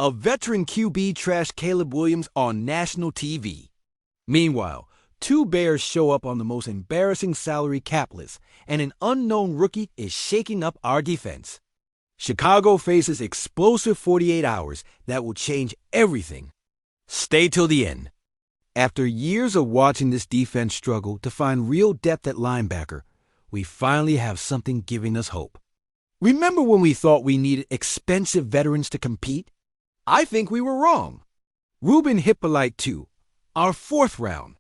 A veteran QB trashed Caleb Williams on national TV. Meanwhile, two Bears show up on the most embarrassing salary cap list, and an unknown rookie is shaking up our defense. Chicago faces explosive 48 hours that will change everything. Stay till the end. After years of watching this defense struggle to find real depth at linebacker, we finally have something giving us hope. Remember when we thought we needed expensive veterans to compete? I think we were wrong. Ruben Hippolyte II, our 4th round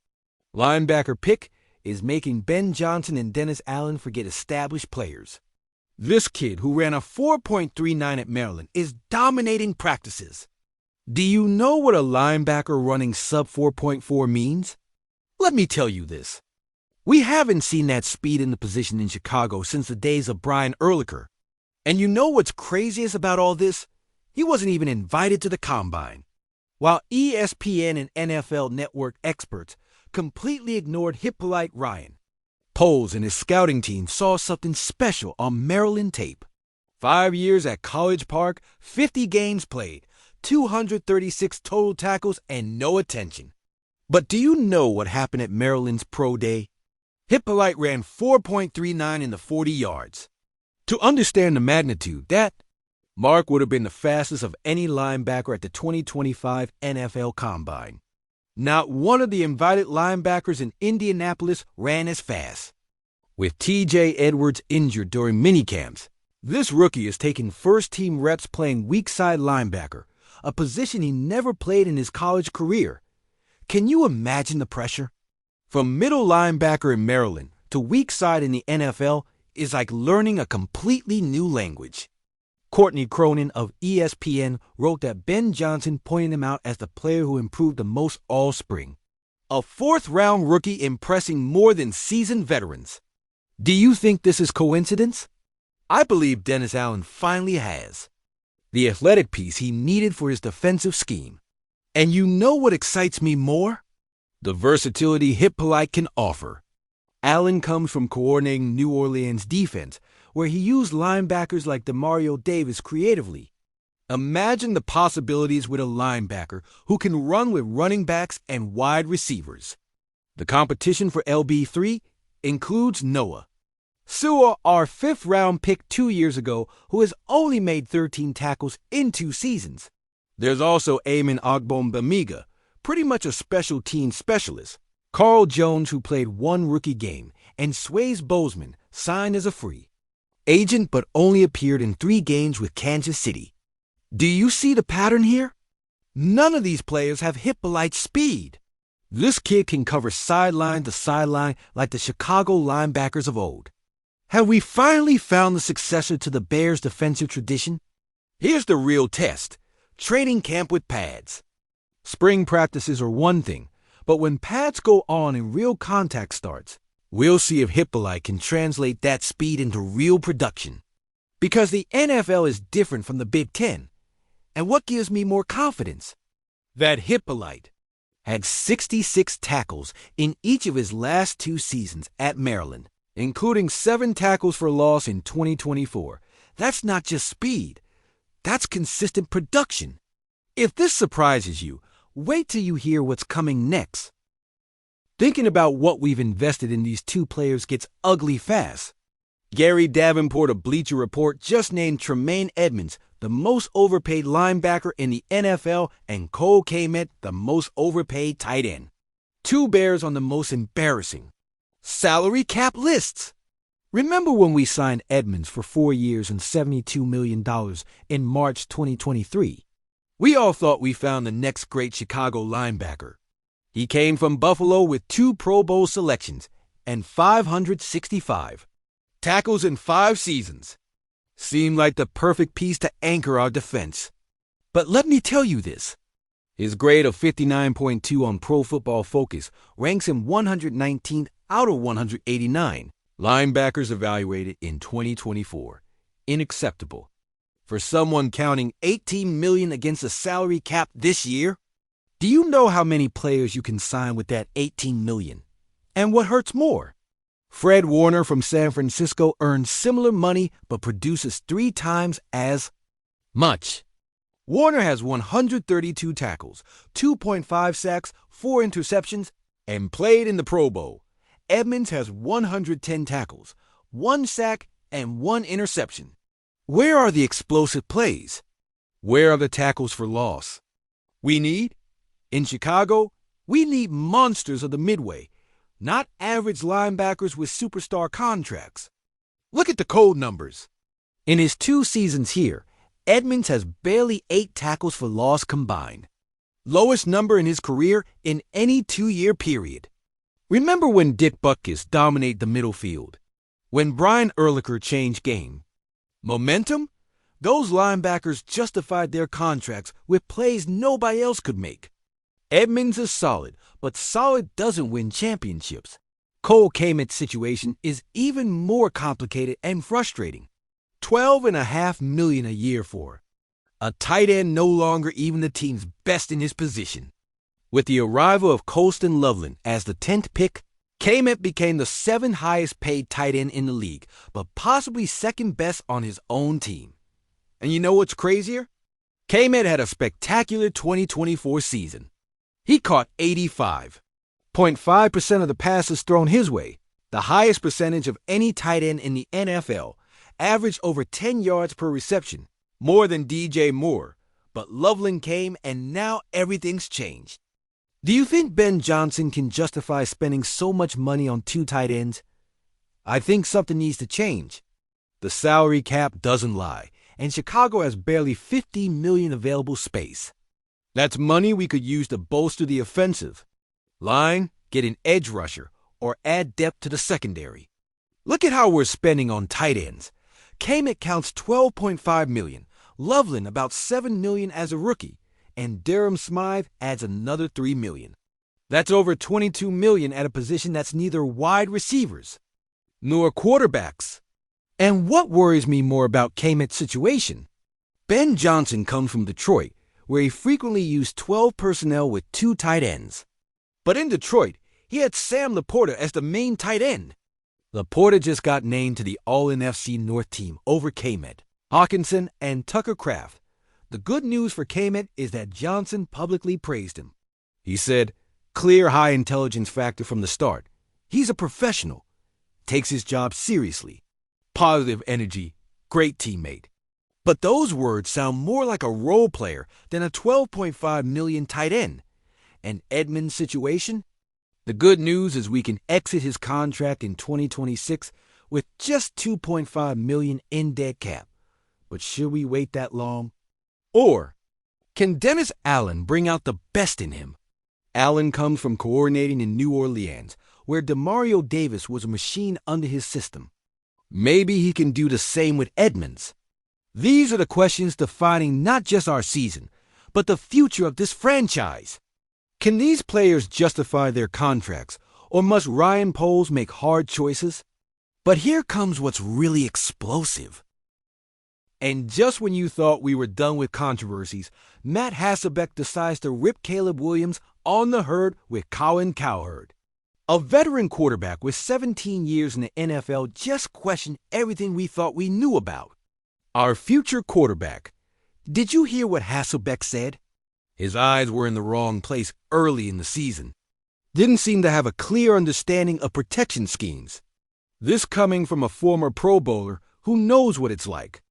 linebacker pick, is making Ben Johnson and Dennis Allen forget established players. This kid, who ran a 4.39 at Maryland, is dominating practices. Do you know what a linebacker running sub 4.4 means? Let me tell you this. We haven't seen that speed in the position in Chicago since the days of Brian Urlacher. And you know what's craziest about all this? He wasn't even invited to the combine. While ESPN and NFL Network experts completely ignored Hippolyte Ryan, Poles and his scouting team saw something special on Maryland tape. 5 years at College Park, 50 games played, 236 total tackles, and no attention. But do you know what happened at Maryland's Pro Day? Hippolyte ran 4.39 in the 40 yards. To understand the magnitude, that mark would have been the fastest of any linebacker at the 2025 NFL Combine. Not one of the invited linebackers in Indianapolis ran as fast. With T.J. Edwards injured during minicamps, this rookie is taking first-team reps playing weak-side linebacker, a position he never played in his college career. Can you imagine the pressure? From middle linebacker in Maryland to weak-side in the NFL is like learning a completely new language. Courtney Cronin of ESPN wrote that Ben Johnson pointed him out as the player who improved the most all spring. A 4th-round rookie impressing more than seasoned veterans. Do you think this is coincidence? I believe Dennis Allen finally has the athletic piece he needed for his defensive scheme. And you know what excites me more? The versatility Hippolyte can offer. Allen comes from coordinating New Orleans defense, where he used linebackers like Demario Davis creatively. Imagine the possibilities with a linebacker who can run with running backs and wide receivers. The competition for LB3 includes Noah Sewell, our 5th-round pick 2 years ago, who has only made 13 tackles in 2 seasons. There's also Eamon Ogbongbemiga, pretty much a special team specialist. Carl Jones, who played 1 rookie game, and Swayze Bozeman, signed as a free agent but only appeared in 3 games with Kansas City. Do you see the pattern here? None of these players have Hippolyte's speed. This kid can cover sideline to sideline like the Chicago linebackers of old. Have we finally found the successor to the Bears' defensive tradition? Here's the real test: training camp with pads. Spring practices are one thing, but when pads go on and real contact starts, we'll see if Hippolyte can translate that speed into real production. Because the NFL is different from the Big Ten. And what gives me more confidence? That Hippolyte had 66 tackles in each of his last 2 seasons at Maryland, including 7 tackles for loss in 2024. That's not just speed. That's consistent production. If this surprises you, wait till you hear what's coming next. Thinking about what we've invested in these 2 players gets ugly fast. Gary Davenport of Bleacher Report just named Tremaine Edmonds the most overpaid linebacker in the NFL and Cole Kmet the most overpaid tight end. 2 Bears on the most embarrassing salary cap lists. Remember when we signed Edmonds for 4 years and $72 million in March 2023? We all thought we found the next great Chicago linebacker. He came from Buffalo with 2 Pro Bowl selections and 565 tackles in 5 seasons. Seemed like the perfect piece to anchor our defense. But let me tell you this. His grade of 59.2 on Pro Football Focus ranks him 119th out of 189 linebackers evaluated in 2024. Unacceptable. For someone counting $18 million against the salary cap this year? Do you know how many players you can sign with that $18 million? And what hurts more? Fred Warner from San Francisco earns similar money but produces 3 times as much. Warner has 132 tackles, 2.5 sacks, 4 interceptions, and played in the Pro Bowl. Edmonds has 110 tackles, 1 sack, and 1 interception. Where are the explosive plays? Where are the tackles for loss? In Chicago, we need monsters of the midway, not average linebackers with superstar contracts. Look at the cold numbers. In his 2 seasons here, Edmonds has barely 8 tackles for loss combined. Lowest number in his career in any 2-year period. Remember when Dick Butkus dominated the middle field? When Brian Urlacher changed game? Momentum? Those linebackers justified their contracts with plays nobody else could make. Edmonds is solid, but solid doesn't win championships. Cole Kmet's situation is even more complicated and frustrating. $12.5 million a year for a tight end no longer even the team's best in his position. With the arrival of Colston Loveland as the 10th pick, Kmet became the 7th highest paid tight end in the league, but possibly second best on his own team. And you know what's crazier? Kmet had a spectacular 2024 season. He caught 85.5% of the passes thrown his way, the highest percentage of any tight end in the NFL, averaged over 10 yards per reception, more than DJ Moore. But Loveland came, and now everything's changed. Do you think Ben Johnson can justify spending so much money on 2 tight ends? I think something needs to change. The salary cap doesn't lie, and Chicago has barely $50 million available space. That's money we could use to bolster the offensive line, get an edge rusher, or add depth to the secondary. Look at how we're spending on tight ends. Kmet counts $12.5 million, Loveland about $7 million as a rookie, and Durham Smythe adds another $3 million. That's over $22 million at a position that's neither wide receivers nor quarterbacks. And what worries me more about Kmet's situation? Ben Johnson comes from Detroit, where he frequently used 12 personnel with 2 tight ends. But in Detroit, he had Sam Laporta as the main tight end. Laporta just got named to the All-NFC North team over Kmet, Hawkinson, and Tucker Kraft. The good news for Kmet is that Johnson publicly praised him. He said, clear high intelligence factor from the start. He's a professional, takes his job seriously, positive energy, great teammate. But those words sound more like a role player than a $12.5 million tight end. And Edmonds' situation? The good news is we can exit his contract in 2026 with just $2.5 million in dead cap. But should we wait that long? Or can Dennis Allen bring out the best in him? Allen comes from coordinating in New Orleans, where Demario Davis was a machine under his system. Maybe he can do the same with Edmonds. These are the questions defining not just our season, but the future of this franchise. Can these players justify their contracts, or must Ryan Poles make hard choices? But here comes what's really explosive. And just when you thought we were done with controversies, Matt Hasselbeck decides to rip Caleb Williams on the herd with Colin Cowherd. A veteran quarterback with 17 years in the NFL just questioned everything we thought we knew about. Our future quarterback. Did you hear what Hasselbeck said? His eyes were in the wrong place early in the season. Didn't seem to have a clear understanding of protection schemes. This coming from a former Pro Bowler who knows what it's like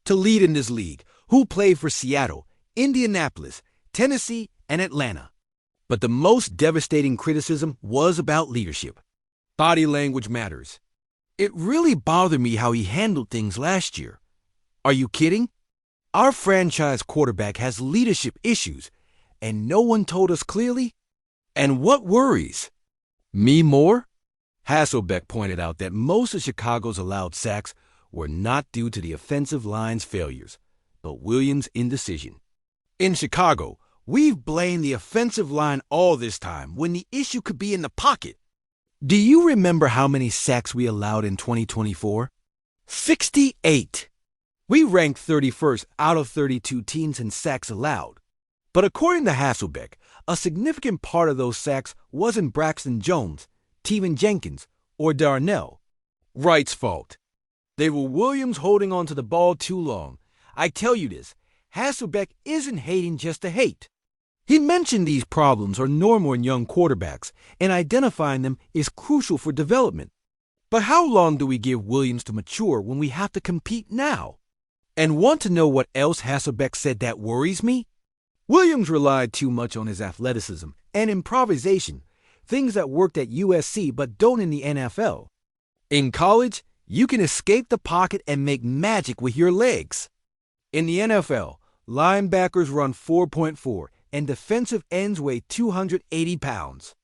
to lead in this league, who played for Seattle, Indianapolis, Tennessee, and Atlanta. But the most devastating criticism was about leadership. Body language matters. It really bothered me how he handled things last year. Are you kidding? Our franchise quarterback has leadership issues, and no one told us clearly? And what worries me more? Hasselbeck pointed out that most of Chicago's allowed sacks were not due to the offensive line's failures, but Williams' indecision. In Chicago, we've blamed the offensive line all this time when the issue could be in the pocket. Do you remember how many sacks we allowed in 2024? 68. We ranked 31st out of 32 teams in sacks allowed. But according to Hasselbeck, a significant part of those sacks wasn't Braxton Jones, Tevin Jenkins, or Darnell Wright's fault. They were Williams holding on to the ball too long. I tell you this, Hasselbeck isn't hating just to hate. He mentioned these problems are normal in young quarterbacks, and identifying them is crucial for development. But how long do we give Williams to mature when we have to compete now? And want to know what else Hasselbeck said that worries me? Williams relied too much on his athleticism and improvisation, things that worked at USC but don't in the NFL. In college, you can escape the pocket and make magic with your legs. In the NFL, linebackers run 4.4 and defensive ends weigh 280 pounds.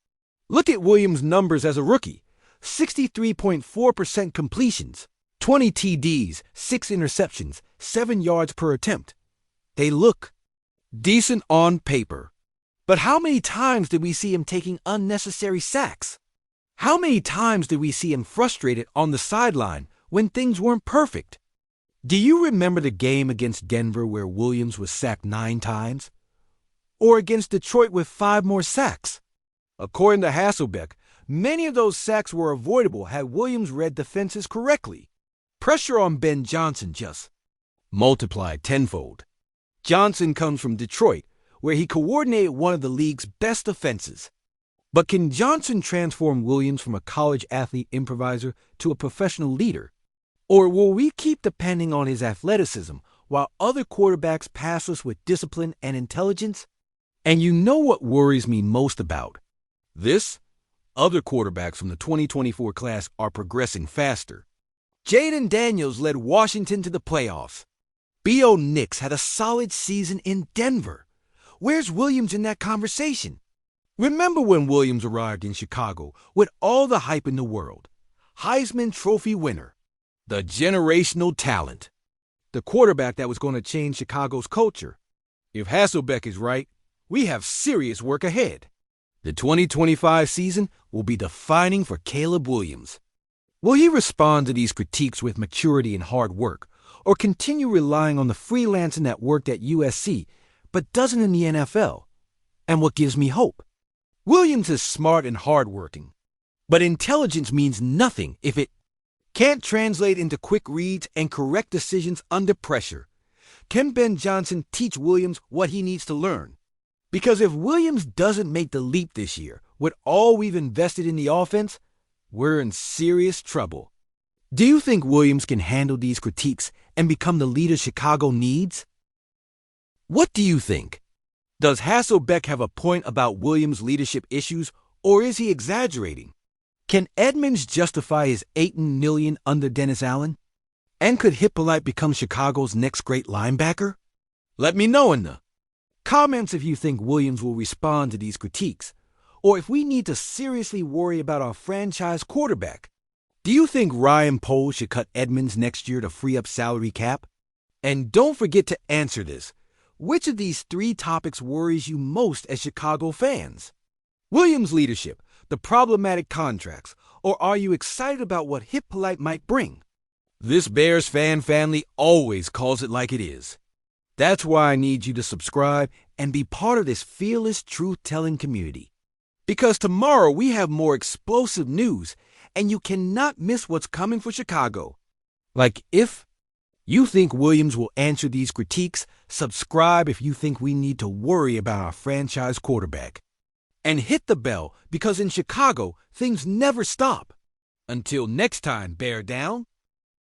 Look at Williams' numbers as a rookie: 63.4% completions, 20 TDs, 6 interceptions, 7 yards per attempt. They look decent on paper. But how many times did we see him taking unnecessary sacks? How many times did we see him frustrated on the sideline when things weren't perfect? Do you remember the game against Denver where Williams was sacked 9 times? Or against Detroit with 5 more sacks? According to Hasselbeck, many of those sacks were avoidable had Williams read defenses correctly. Pressure on Ben Johnson just multiplied tenfold. Johnson comes from Detroit, where he coordinated one of the league's best defenses. But can Johnson transform Williams from a college athlete improviser to a professional leader? Or will we keep depending on his athleticism while other quarterbacks pass us with discipline and intelligence? And you know what worries me most about this? Other quarterbacks from the 2024 class are progressing faster. Jaden Daniels led Washington to the playoffs. B.O. Nix had a solid season in Denver. Where's Williams in that conversation? Remember when Williams arrived in Chicago with all the hype in the world? Heisman Trophy winner, the generational talent, the quarterback that was going to change Chicago's culture. If Hasselbeck is right, we have serious work ahead. The 2025 season will be defining for Caleb Williams. Will he respond to these critiques with maturity and hard work, or continue relying on the freelancing that worked at USC but doesn't in the NFL? And what gives me hope? Williams is smart and hardworking, but intelligence means nothing if it can't translate into quick reads and correct decisions under pressure. Can Ben Johnson teach Williams what he needs to learn? Because if Williams doesn't make the leap this year with all we've invested in the offense, we're in serious trouble. Do you think Williams can handle these critiques and become the leader Chicago needs? What do you think? Does Hasselbeck have a point about Williams' leadership issues, or is he exaggerating? Can Edmonds justify his $8 million under Dennis Allen? And could Hippolyte become Chicago's next great linebacker? Let me know in the comments if you think Williams will respond to these critiques, or if we need to seriously worry about our franchise quarterback. Do you think Ryan Poles should cut Edmonds next year to free up salary cap? And don't forget to answer this. Which of these 3 topics worries you most as Chicago fans? Williams' leadership, the problematic contracts, or are you excited about what Hippolyte might bring? This Bears fan family always calls it like it is. That's why I need you to subscribe and be part of this fearless truth-telling community. Because tomorrow we have more explosive news, and you cannot miss what's coming for Chicago. Like if you think Williams will answer these critiques, subscribe if you think we need to worry about our franchise quarterback. And hit the bell because in Chicago, things never stop. Until next time, bear down.